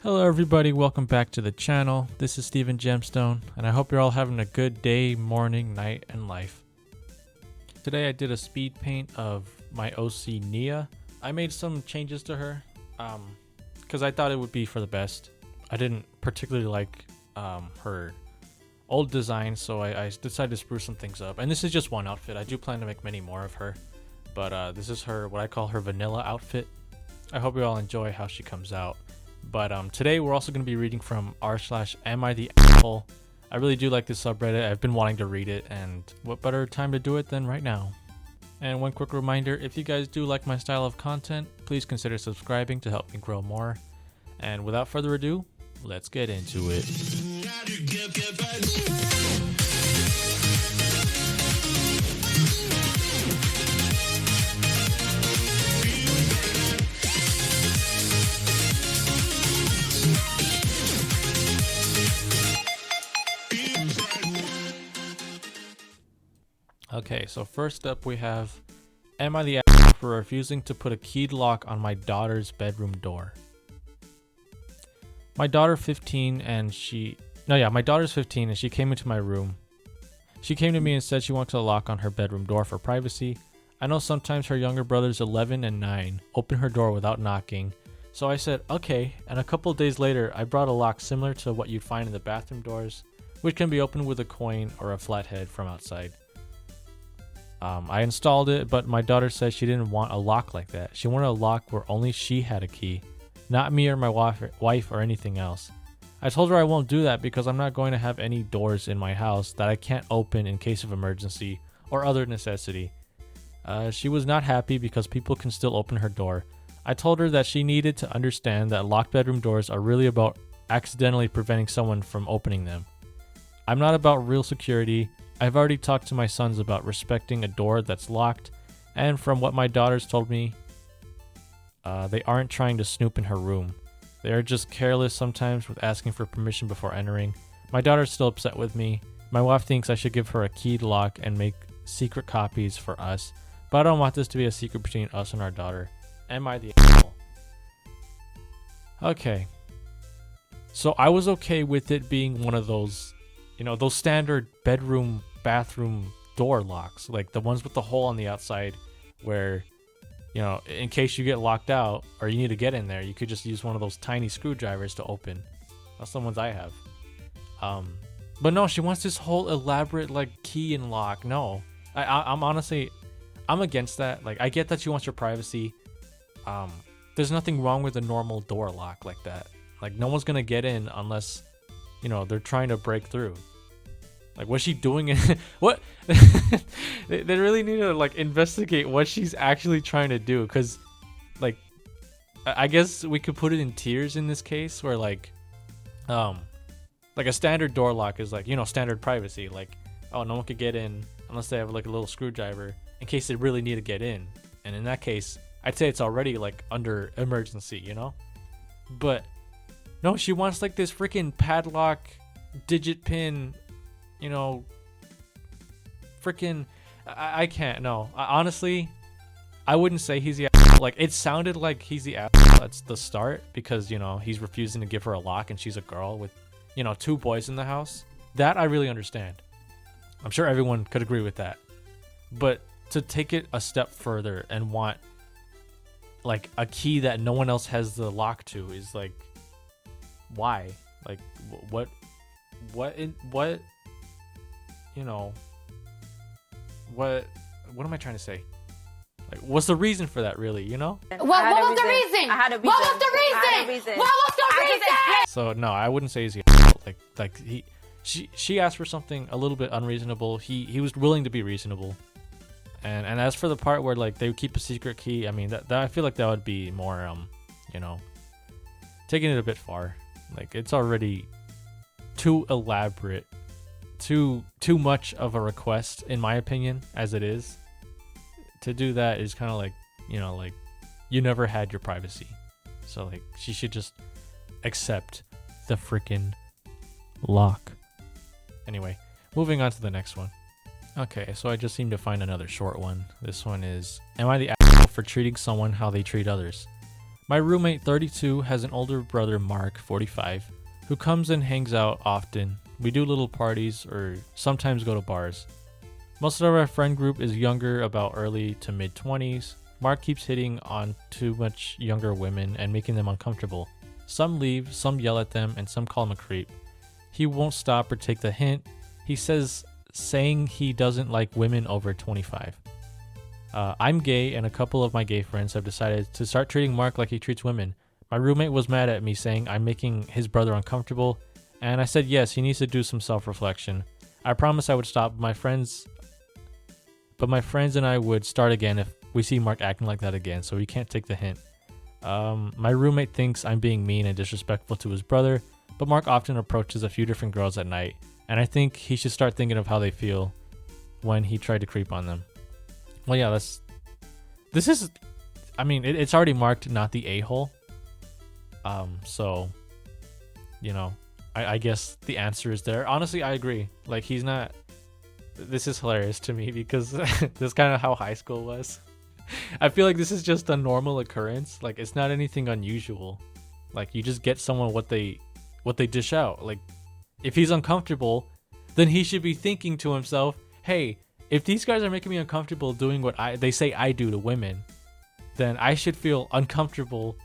Hello everybody, welcome back to the channel. This is Steven Gemstone, and I hope you're all having a good day, morning, night, and life. Today I did a speed paint of my OC Nia. I made some changes to her, because I thought it would be for the best. I didn't particularly like her old design, so I decided to spruce some things up. And this is just one outfit. I do plan to make many more of her, but this is her, what I call her vanilla outfit. I hope you all enjoy how she comes out. But today we're also going to be reading from r/am I the asshole. I really do like this subreddit. I've been wanting to read it, and what better time to do it than right now. And one quick reminder, if you guys do like my style of content, please consider subscribing to help me grow more. And without further ado, let's get into it. Okay, so first up we have, am I the asshole for refusing to put a keyed lock on my daughter's bedroom door? My daughter's 15 and she came into my room. She came to me and said she wanted a lock on her bedroom door for privacy. I know sometimes her younger brothers 11 and 9 open her door without knocking, so I said okay, and a couple days later I brought a lock similar to what you'd find in the bathroom doors, which can be opened with a coin or a flathead from outside. I installed it, but my daughter said she didn't want a lock like that. She wanted a lock where only she had a key, not me or my wife or anything else. I told her I won't do that because I'm not going to have any doors in my house that I can't open in case of emergency or other necessity. She was not happy because people can still open her door. I told her that she needed to understand that locked bedroom doors are really about accidentally preventing someone from opening them. I'm not about real security. I've already talked to my sons about respecting a door that's locked, and from what my daughters told me, they aren't trying to snoop in her room. They are just careless sometimes with asking for permission before entering. My daughter's still upset with me. My wife thinks I should give her a keyed lock and make secret copies for us, but I don't want this to be a secret between us and our daughter. Am I the asshole? Okay. So I was okay with it being one of those, those standard bathroom door locks, like the ones with the hole on the outside where, in case you get locked out or you need to get in there, you could just use one of those tiny screwdrivers to open. That's the ones I have. But no, she wants this whole elaborate key and lock. No, I'm honestly, I'm against that. I get that she wants your privacy. There's nothing wrong with a normal door lock like that. No one's gonna get in unless, they're trying to break through. What's she doing? What? They really need to investigate what she's actually trying to do, because I guess we could put it in tiers in this case, where a standard door lock is standard privacy, oh, no one could get in unless they have a little screwdriver in case they really need to get in, and in that case I'd say it's already under emergency, but no, she wants this freaking padlock digit pin, freaking, I can't, no. Honestly, I wouldn't say he's the asshole. It sounded like he's the asshole at the start because, he's refusing to give her a lock and she's a girl with, 2 boys in the house. That I really understand. I'm sure everyone could agree with that. But to take it a step further and want, a key that no one else has the lock to is, why? What am I trying to say? What's the reason for that, really, What was the reason? What was the reason? So no, I wouldn't say he's the asshole. She asked for something a little bit unreasonable. He was willing to be reasonable. And as for the part where they would keep a secret key, I mean that I feel like that would be more taking it a bit far. It's already too elaborate. Too much of a request, in my opinion, as it is. To do that is kind of you never had your privacy, so she should just accept the freaking lock. Anyway, moving on to the next one. Okay, so I just seem to find another short one. This one is, am I the asshole for treating someone how they treat others? My roommate, 32, has an older brother, Mark, 45, who comes and hangs out often. We do little parties or sometimes go to bars. Most of our friend group is younger, about early to mid 20s. Mark keeps hitting on too much younger women and making them uncomfortable. Some leave, some yell at them, and some call him a creep. He won't stop or take the hint. He says saying he doesn't like women over 25. I'm gay, and a couple of my gay friends have decided to start treating Mark like he treats women. My roommate was mad at me saying I'm making his brother uncomfortable, and I said yes, he needs to do some self-reflection. I promised I would stop, but my friends and I would start again if we see Mark acting like that again, so he can't take the hint. My roommate thinks I'm being mean and disrespectful to his brother, but Mark often approaches a few different girls at night, and I think he should start thinking of how they feel when he tried to creep on them. Well, yeah, it's already marked not the a-hole. So, I guess the answer is there. Honestly, I agree. Like, this is hilarious to me because this is kind of how high school was. I feel like this is just a normal occurrence. Like, it's not anything unusual. Like, you just get someone what they dish out. Like, if he's uncomfortable, then he should be thinking to himself, hey, if these guys are making me uncomfortable doing what they say I do to women, then I should feel uncomfortable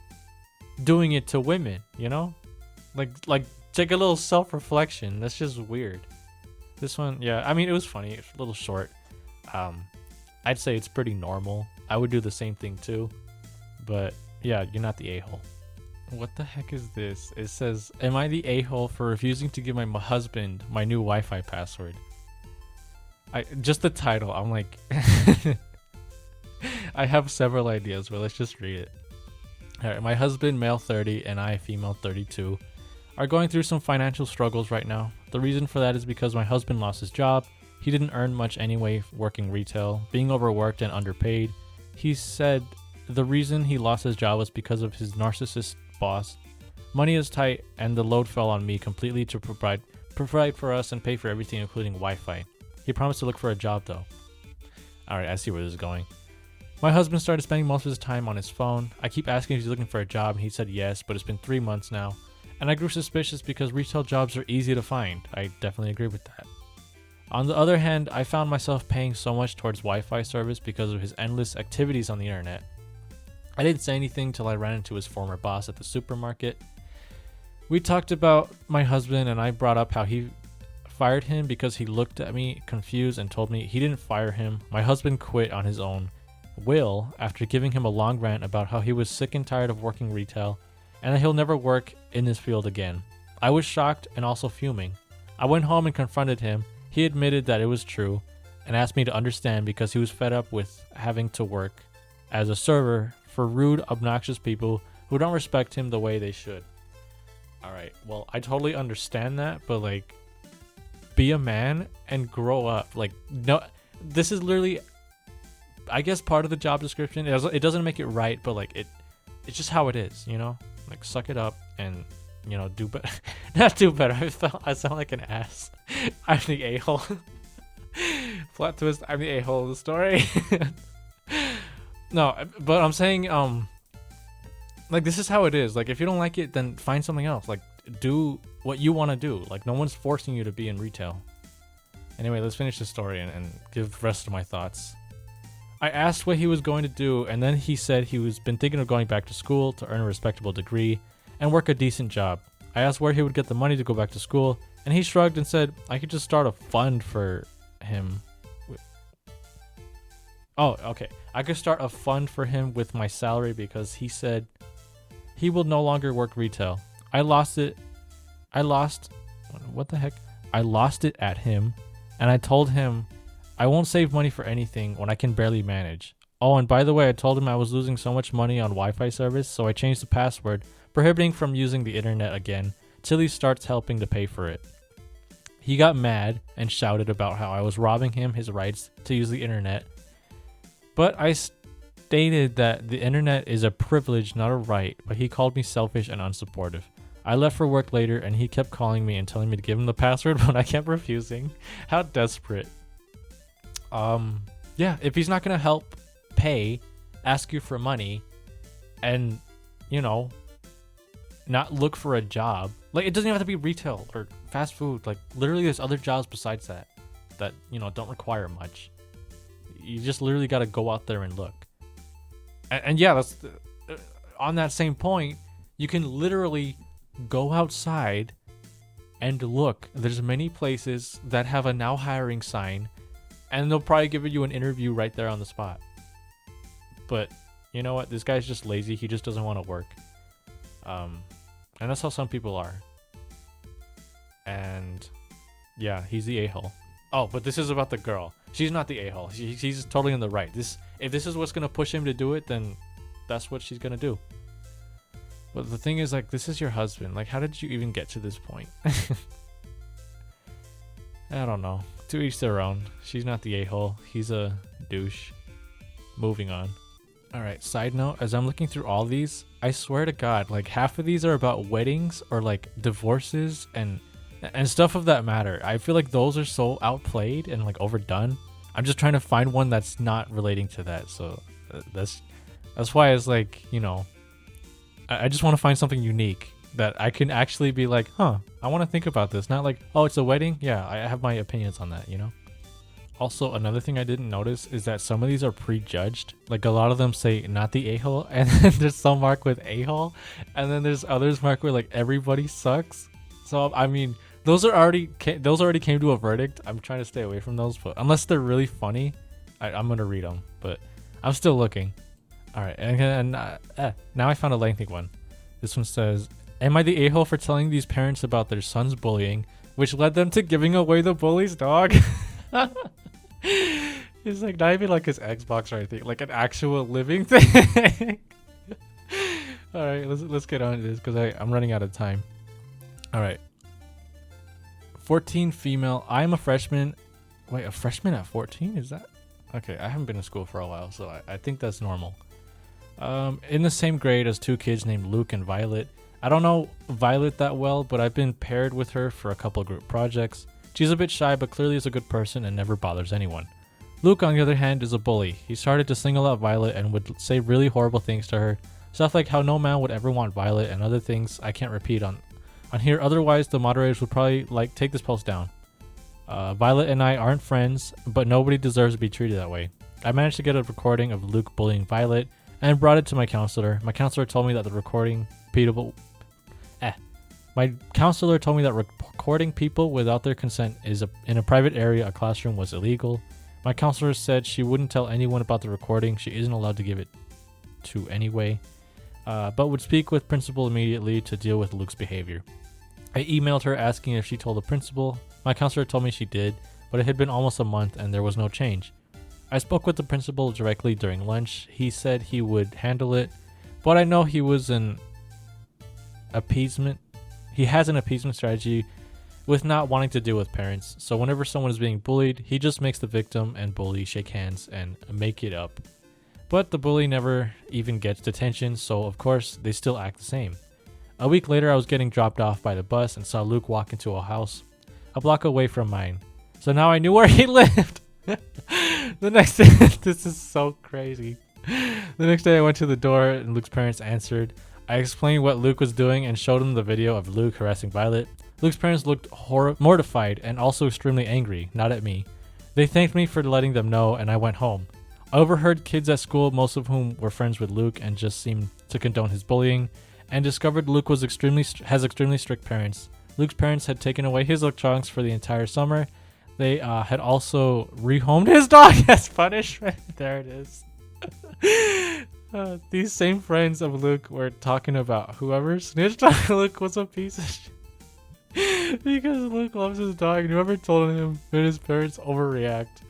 doing it to women, Like take a little self-reflection. That's just weird. This one, yeah, it was funny. It's a little short. I'd say it's pretty normal. I would do the same thing too. But yeah, you're not the a-hole. What the heck is this? It says, am I the a-hole for refusing to give my husband my new Wi-Fi password? Just the title, I'm like, I have several ideas, but let's just read it. All right, my husband, male 30, and I, female 32, are going through some financial struggles right now. The reason for that is because my husband lost his job. He didn't earn much anyway working retail, being overworked and underpaid. He said the reason he lost his job was because of his narcissist boss. Money is tight, and the load fell on me completely to provide for us and pay for everything, including Wi-Fi. He promised to look for a job though. Alright, I see where this is going. My husband started spending most of his time on his phone. I keep asking if he's looking for a job, and he said yes, but it's been 3 months now. And I grew suspicious because retail jobs are easy to find. I definitely agree with that. On the other hand, I found myself paying so much towards Wi-Fi service because of his endless activities on the internet. I didn't say anything till I ran into his former boss at the supermarket. We talked about my husband, and I brought up how he fired him because he looked at me confused and told me he didn't fire him. My husband quit on his own will after giving him a long rant about how he was sick and tired of working retail and that he'll never work in this field again. I was shocked and also fuming. I went home and confronted him. He admitted that it was true and asked me to understand because he was fed up with having to work as a server for rude, obnoxious people who don't respect him the way they should. Alright, well, I totally understand that, but like, be a man and grow up. Like, no, this is literally, I guess, part of the job description. It doesn't make it right, but like, it's just how it is, Like, suck it up and, do better. Not do better. I sound like an ass. I'm the a-hole. Plot twist, I'm the a-hole of the story. No, but I'm saying, like, this is how it is. Like, if you don't like it, then find something else. Like, do what you want to do. Like, no one's forcing you to be in retail. Anyway, let's finish the story and give the rest of my thoughts. I asked what he was going to do, and then he said he was been thinking of going back to school to earn a respectable degree and work a decent job. I asked where he would get the money to go back to school, and he shrugged and said I could just start a fund for him. Oh, okay. I could start a fund for him with my salary because he said he will no longer work retail. I lost it at him, and I told him I won't save money for anything when I can barely manage. Oh, and by the way, I told him I was losing so much money on Wi-Fi service, so I changed the password, prohibiting from using the internet again till he starts helping to pay for it. He got mad and shouted about how I was robbing him his rights to use the internet, but I stated that the internet is a privilege, not a right, but he called me selfish and unsupportive. I left for work later, and he kept calling me and telling me to give him the password, but I kept refusing. How desperate. Yeah, if he's not going to help pay, ask you for money, and, you know, not look for a job. Like, it doesn't even have to be retail or fast food. Like, literally there's other jobs besides that, you know, don't require much. You just literally got to go out there and look. And yeah, that's on that same point, you can literally go outside and look. There's many places that have a now hiring sign, and they'll probably give you an interview right there on the spot. But you know what? This guy's just lazy. He just doesn't want to work. And that's how some people are. And yeah, he's the a-hole. Oh, but this is about the girl. She's not the a-hole. She's totally in the right. If this is what's gonna push him to do it, then that's what she's gonna do. But the thing is, like, this is your husband. Like, how did you even get to this point? I don't know. To each their own. She's not the a-hole. He's a douche. Moving on. Alright, side note, as I'm looking through all these, I swear to God, like, half of these are about weddings or, like, divorces and stuff of that matter. I feel like those are so outplayed and, like, overdone. I'm just trying to find one that's not relating to that. So that's why it's like, you know, I just want to find something unique that I can actually be like, huh, I want to think about this. Not like, oh, it's a wedding. Yeah, I have my opinions on that, you know? Also, another thing I didn't notice is that some of these are prejudged. Like, a lot of them say not the a-hole, and then there's some marked with a-hole, and then there's others marked with like everybody sucks. So I mean, those already came to a verdict. I'm trying to stay away from those, but unless they're really funny, I'm gonna read them. But I'm still looking. All right, and now I found a lengthy one. This one says, "Am I the a-hole for telling these parents about their son's bullying, which led them to giving away the bully's dog?" It's like not even like his Xbox or anything, like an actual living thing. All right, let's get on to this because I'm running out of time. All right. 14 female. I'm a freshman. Wait, a freshman at 14? Is that? Okay, I haven't been in school for a while, so I think that's normal. In the same grade as two kids named Luke and Violet. I don't know Violet that well, but I've been paired with her for a couple group projects. She's a bit shy, but clearly is a good person and never bothers anyone. Luke, on the other hand, is a bully. He started to single out Violet and would say really horrible things to her. Stuff like how no man would ever want Violet and other things I can't repeat on here. Otherwise, the moderators would probably like take this post down. Violet and I aren't friends, but nobody deserves to be treated that way. I managed to get a recording of Luke bullying Violet and brought it to my counselor. My counselor told me that recording people without their consent in a private area, a classroom, was illegal. My counselor said she wouldn't tell anyone about the recording. She isn't allowed to give it to anyway, but would speak with principal immediately to deal with Luke's behavior. I emailed her asking if she told the principal. My counselor told me she did, but it had been almost a month and there was no change. I spoke with the principal directly during lunch. He said he would handle it, but I know he has an appeasement strategy with not wanting to deal with parents. So whenever someone is being bullied, he just makes the victim and bully shake hands and make it up. But the bully never even gets detention, so of course they still act the same. A week later, I was getting dropped off by the bus and saw Luke walk into a house a block away from mine. So now I knew where he lived. The next day, this is so crazy. The next day I went to the door and Luke's parents answered. I explained what Luke was doing and showed him the video of Luke harassing Violet. Luke's parents looked mortified and also extremely angry, not at me. They thanked me for letting them know and I went home. I overheard kids at school, most of whom were friends with Luke and just seemed to condone his bullying, and discovered Luke has extremely strict parents. Luke's parents had taken away his electronics for the entire summer. They had also rehomed his dog as punishment. There it is. These same friends of Luke were talking about whoever snitched on Luke was a piece of shit. Because Luke loves his dog and whoever told him made his parents overreact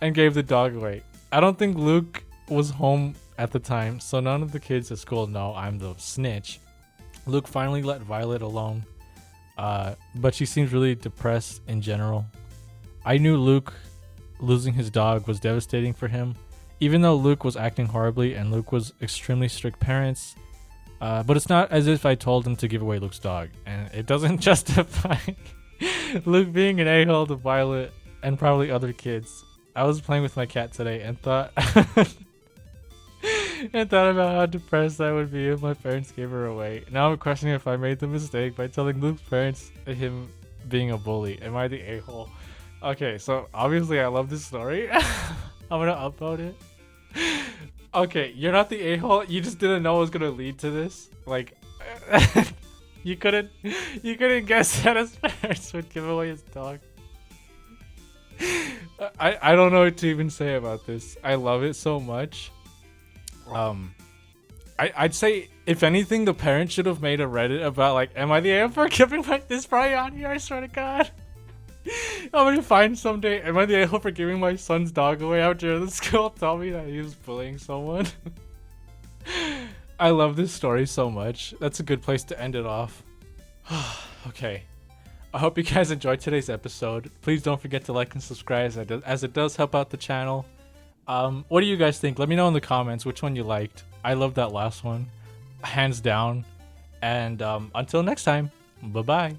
and gave the dog away. I don't think Luke was home at the time, so none of the kids at school know I'm the snitch. Luke finally let Violet alone, but she seems really depressed in general. I knew Luke losing his dog was devastating for him, even though Luke was acting horribly and Luke was extremely strict parents. But it's not as if I told him to give away Luke's dog, and it doesn't justify Luke being an a-hole to Violet and probably other kids. I was playing with my cat today and thought and thought about how depressed I would be if my parents gave her away. Now I'm questioning if I made the mistake by telling Luke's parents him being a bully. Am I the a-hole? Okay, so obviously I love this story. I'm gonna upload it. Okay, you're not the a-hole. You just didn't know it was gonna lead to this. Like, you couldn't guess that his parents would give away his dog. I don't know what to even say about this. I love it so much. I'd say if anything, the parents should have made a Reddit about like, am I the a-hole for giving my this probably on here? I swear to God. I'm gonna find someday. Am I the a-hole for giving my son's dog away after the school told me that he was bullying someone? I love this story so much. That's a good place to end it off. Okay. I hope you guys enjoyed today's episode. Please don't forget to like and subscribe as it does help out the channel. What do you guys think? Let me know in the comments which one you liked. I love that last one. Hands down. And until next time, bye-bye.